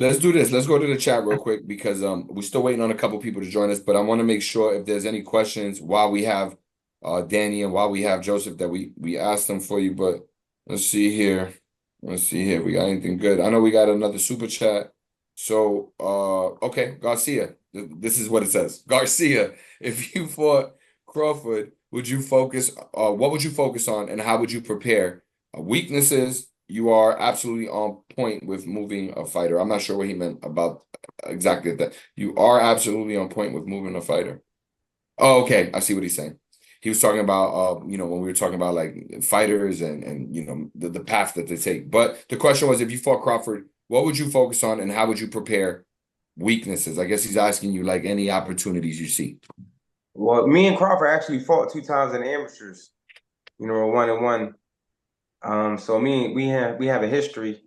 let's do this. Let's go to the chat real quick because we're still waiting on a couple people to join us. But I want to make sure if there's any questions while we have Danny and while we have Joseph that we asked them for you. But let's see here. Let's see here. We got anything good? I know we got another super chat. So okay, Garcia. This is what it says. Garcia, if you fought Crawford, would you focus what would you focus on and how would you prepare? Weaknesses, you are absolutely on point with moving a fighter. I'm not sure what he meant about exactly that. You are absolutely on point with moving a fighter. Oh, okay. I see what he's saying. He was talking about when we were talking about like fighters and the path that they take. But the question was, if you fought Crawford, what would you focus on and how would you prepare weaknesses? I guess he's asking you like any opportunities you see. Well, me and Crawford actually fought 2 times in the amateurs. A 1-1. So we have a history.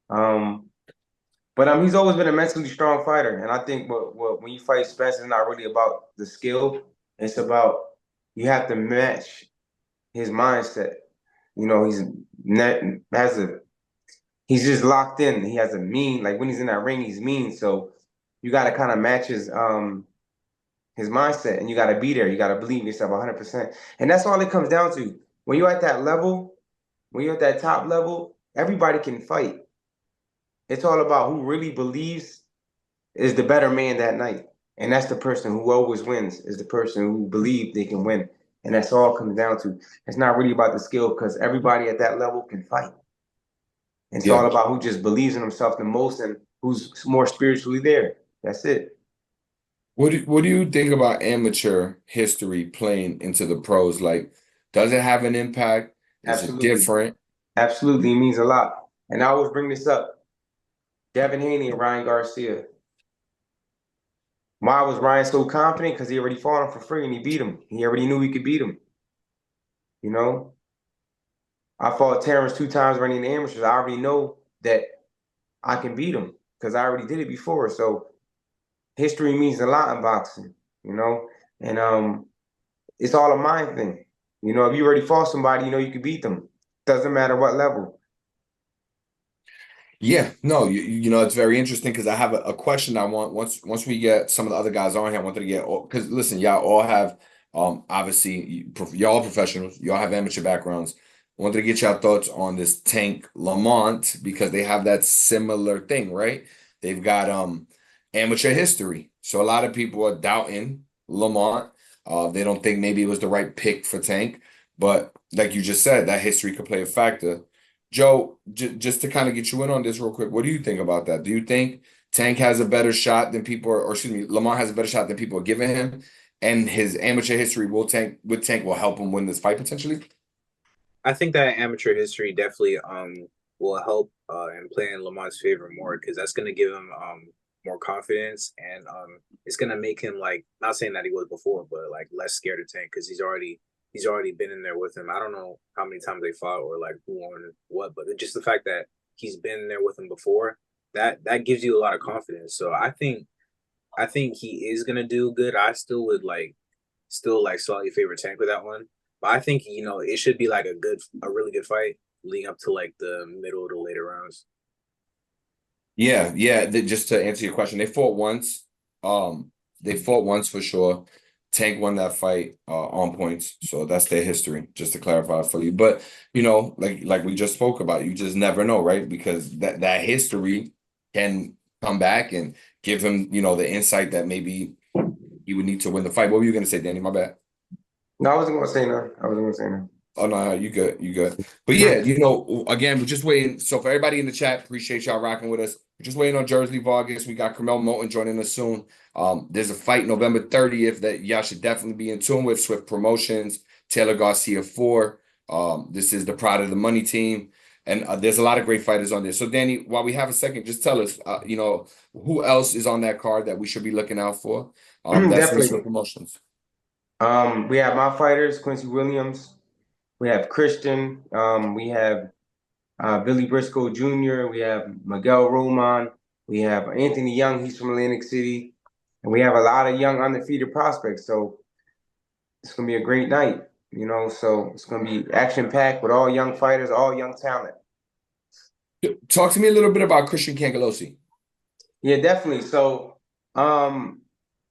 But he's always been a mentally strong fighter, and I think what when you fight Spence, it's not really about the skill. It's about you have to match his mindset. He's net has a he's just locked in. He has a mean, like when he's in that ring, he's mean. So you got to kind of match his mindset, and you got to be there. You got to believe in yourself 100%, and that's all it comes down to. When you're at that level, when you're at that top level, everybody can fight. It's all about who really believes is the better man that night. And that's the person who always wins, is the person who believes they can win. And that's all it comes down to. It's not really about the skill because everybody at that level can fight. It's Yeah. all about who just believes in himself the most and who's more spiritually there. That's it. What do you think about amateur history playing into the pros? Like, does it have an impact? Is it Absolutely. different? Absolutely. It means a lot. And I always bring this up. Devin Haney and Ryan Garcia. Why was Ryan so confident? Because he already fought him for free and he beat him. He already knew he could beat him. You know, I fought Terence 2 times running the amateurs. I already know that I can beat him because I already did it before. So history means a lot in boxing, and it's all a mind thing. If you already fought somebody, you can beat them. Doesn't matter what level. Yeah, no, it's very interesting because I have a question I want once we get some of the other guys on here. I wanted to get because listen, y'all all have obviously y'all are professionals, y'all have amateur backgrounds. I wanted to get y'all thoughts on this Tank Lamont because they have that similar thing, right? They've got amateur history. So a lot of people are doubting Lamont. They don't think maybe it was the right pick for Tank, but like you just said, that history could play a factor. Joe, just to kind of get you in on this real quick, what do you think about that? Do you think Tank has a better shot than people or excuse me, Lamar has a better shot than people are giving him, and his amateur history will help him win this fight potentially? I think that amateur history definitely will help in playing Lamont's favor more because that's gonna give him more confidence and it's gonna make him like not saying that he was before, but like less scared of Tank because he's already been in there with him. I don't know how many times they fought or like who won what, but just the fact that he's been in there with him before, that gives you a lot of confidence. So I think he is gonna do good. I still slightly favor Tank with that one. But I think it should be like a really good fight leading up to like the middle to later rounds. Yeah, yeah. Just to answer your question, they fought once. They fought once for sure. Tank won that fight on points, so that's their history. Just to clarify for you, but like we just spoke about, you just never know, right? Because that history can come back and give him, the insight that maybe he would need to win the fight. What were you gonna say, Danny? My bad. No, I wasn't gonna say no. I wasn't gonna say no. Oh no, you good, you good. But yeah, again, we're just waiting. So for everybody in the chat, appreciate y'all rocking with us. We're just waiting on Jursly Vargas. We got Curmel Moton joining us soon. There's a fight November 30th that y'all should definitely be in tune with. Swift Promotions, Taylor Garcia 4. This is the Pride of the Money team. And there's a lot of great fighters on there. So Danny, while we have a second, just tell us, who else is on that card that we should be looking out for? That's in Swift Definitely. Promotions. We have my fighters, Quincy Williams. We have Christian. We have Billy Briscoe Jr. We have Miguel Roman. We have Anthony Young. He's from Atlantic City. And we have a lot of young undefeated prospects. So it's going to be a great night, So it's going to be action-packed with all young fighters, all young talent. Talk to me a little bit about Christian Cangelosi. Yeah, definitely. So,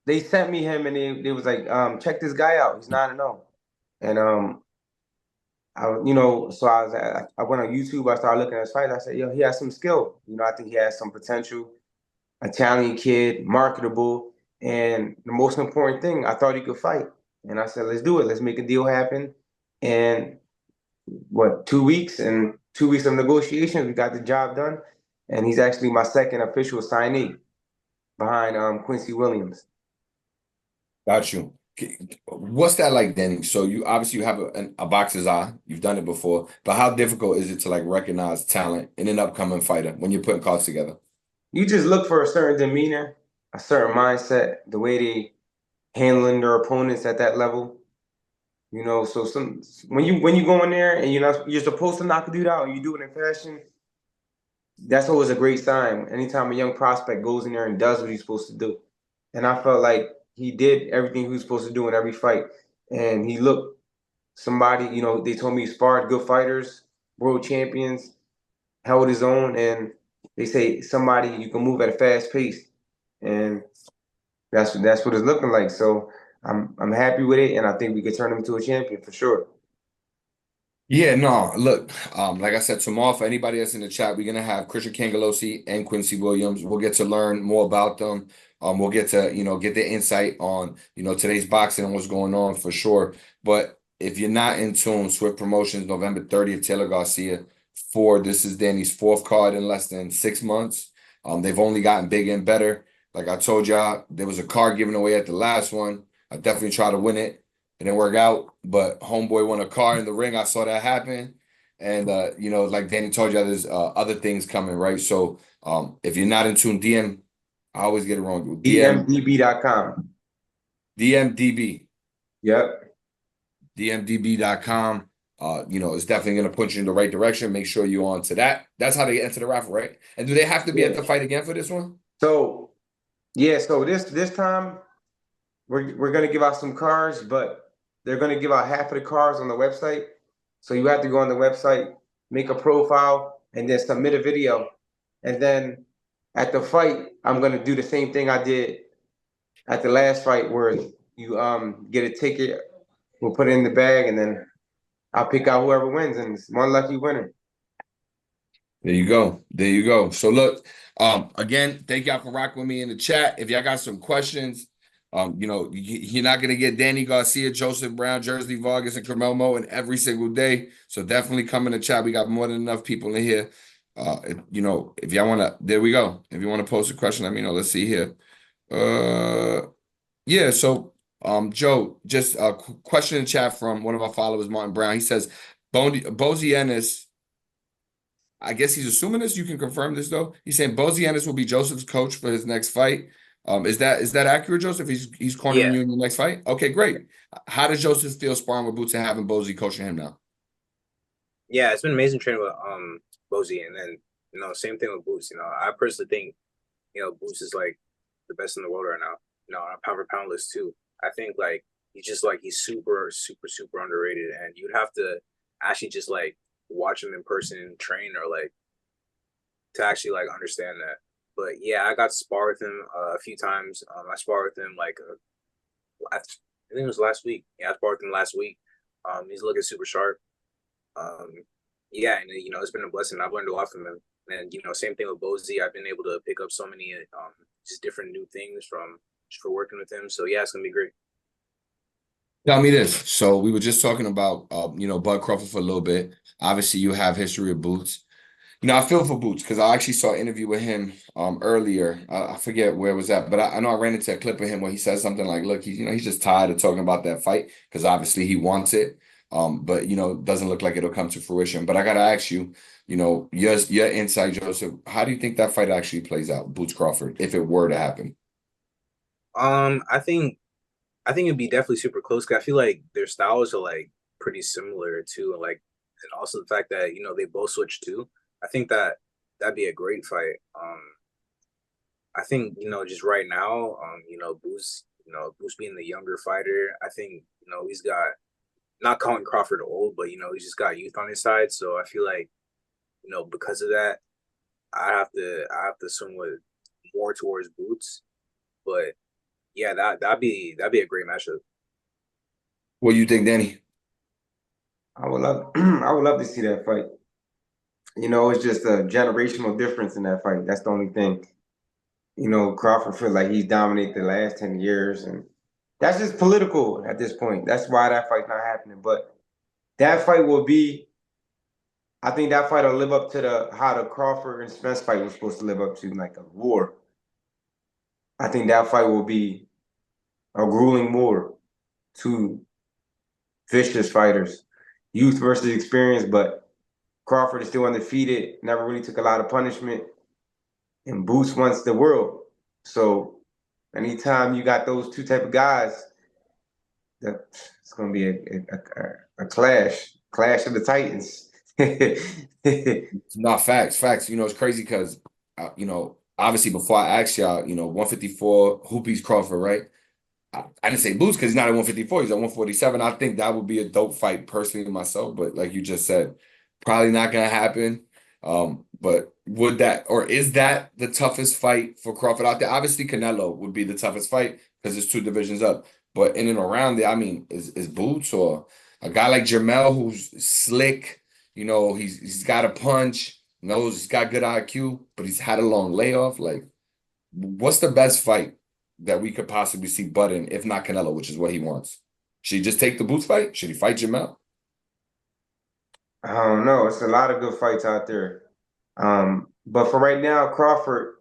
they sent me him, and they was like, check this guy out. He's 9-0, and so I went on YouTube. I started looking at his fights. I said, yo, he has some skill. I think he has some potential. Italian kid, marketable, and the most important thing, I thought he could fight. And I said, let's do it. Let's make a deal happen. And what, 2 weeks and 2 weeks of negotiations, we got the job done. And he's actually my second official signee behind Quincy Williams. Got you. What's that like, Danny? So you obviously you have a boxer's eye. You've done it before, but how difficult is it to like recognize talent in an upcoming fighter when you're putting cards together? You just look for a certain demeanor, a certain mindset, the way they handling their opponents at that level. So when you go in there and you're supposed to knock a dude out and you do it in fashion, that's always a great sign. Anytime a young prospect goes in there and does what he's supposed to do. And I felt like he did everything he was supposed to do in every fight. And he looked somebody, they told me he sparred good fighters, world champions, held his own, and they say somebody you can move at a fast pace. And that's what it's looking like. So I'm happy with it, and I think we could turn him into a champion for sure. Yeah, no, look, like I said, tomorrow for anybody that's in the chat, we're gonna have Christian Cangalosi and Quincy Williams. We'll get to learn more about them. We'll get to, get the insight on, today's boxing and what's going on for sure. But if you're not in tune, Swift Promotions, November 30th, Taylor Garcia. This is Danny's fourth card in less than 6 months. They've only gotten bigger and better. Like I told y'all, there was a card given away at the last one. I definitely try to win it. It didn't work out, but homeboy won a car in the ring. I saw that happen. And like Danny told you, there's other things coming, right? So if you're not in tune, I always get it wrong. DMDB.com. DMDB. Yep. DMDB.com. It's definitely gonna put you in the right direction. Make sure you're on to that. That's how they enter the raffle, right? And do they have to be at the fight again for this one? So yeah, so this time we're gonna give out some cards, but they're gonna give out half of the cards on the website. So you have to go on the website, make a profile, and then submit a video. And then at the fight, I'm gonna do the same thing I did at the last fight, where you get a ticket, we'll put it in the bag, and then I'll pick out whoever wins, and it's one lucky winner. There you go. There you go. So look, again, thank y'all for rocking with me in the chat. If y'all got some questions, you're not gonna get Danny Garcia, Joseph Brown, Jursly Vargas, and Curmel Moton every single day. So definitely come in the chat. We got more than enough people in here. If y'all wanna, there we go. If you want to post a question, let me know. Let's see here. Yeah. So, Joe, just a question in chat from one of our followers, Martin Brown. He says, Bozy Ennis. I guess he's assuming this. You can confirm this though. He's saying Bozy Ennis will be Joseph's coach for his next fight. Is that accurate, Joseph? He's cornering Yeah. you in your next fight. Okay, great. How does Joseph feel sparring with Boots and having Bozy coaching him now? Yeah, it's been amazing training with Bozy, and then same thing with Boots. I personally think Boots is like the best in the world right now. On a pound for pound list too. I think like he's super super super underrated, and you'd have to actually just like watch him in person and train, or like to actually like understand that. But yeah, I got to spar with him a few times. I sparred with him like I think it was last week. Yeah, I sparred with him last week. He's looking super sharp. Yeah, and it's been a blessing. I've learned a lot from him. And same thing with Bozy. I've been able to pick up so many just different new things from just for working with him. So yeah, it's gonna be great. Tell me this. So we were just talking about Bud Crawford for a little bit. Obviously, you have history of Boots. I feel for Boots because I actually saw an interview with him earlier. I forget where it was at, but I know I ran into a clip of him where he said something like, "Look, he's just tired of talking about that fight because obviously he wants it, but it doesn't look like it'll come to fruition." But I gotta ask you, your insight, Joseph. How do you think that fight actually plays out, Boots Crawford, if it were to happen? I think it'd be definitely super close because I feel like their styles are like pretty similar too, and also the fact that they both switch too. I think that'd be a great fight. I think just right now, Boost being the younger fighter, I think he's got, not calling Crawford old, but he's just got youth on his side. So I feel like because of that, I have to assume with more towards Boots. But yeah, that'd be a great matchup. What do you think, Danny? I would love I would love to see that fight. You know, it's just a generational difference in that fight. That's the only thing. You know, Crawford feels like he's dominated the last 10 years, and that's just political at this point. That's why that fight's not happening. But that fight will be, I think that fight will live up to the how the Crawford and Spence fight was supposed to live up to, like a war. I think that fight will be a grueling war. Two vicious fighters, youth versus experience, but Crawford is still undefeated, never really took a lot of punishment, and Boots wants the world. So anytime you got those two type of guys, that it's gonna be a clash of the Titans. Not facts, facts. You know, it's crazy because, you know, obviously before I asked y'all, you know, 154, who beats Crawford, right? I didn't say Boots because he's not at 154, he's at 147. I think that would be a dope fight personally myself, but like you just said, probably not gonna happen. But would that or is that the toughest fight for Crawford out there? Obviously, Canelo would be the toughest fight because it's two divisions up. But in and around there, I mean, is Boots or a guy like Jermell who's slick, you know, he's got a punch, knows he's got good IQ, but he's had a long layoff. Like, what's the best fight that we could possibly see Button, if not Canelo, which is what he wants? Should he just take the Boots fight? Should he fight Jamel? I don't know. It's a lot of good fights out there. But for right now, Crawford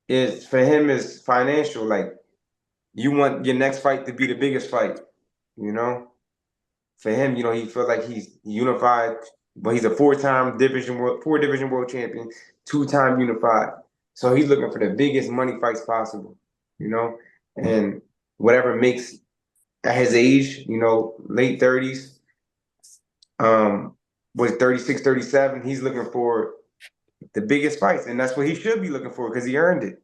is for him is financial. Like you want your next fight to be the biggest fight, you know? For him, you know, he feels like he's unified, but he's a four division world champion, two-time unified. So he's looking for the biggest money fights possible, you know? And whatever makes at his age, you know, late 30s, was 36, 37, he's looking for the biggest fights. And that's what he should be looking for because he earned it.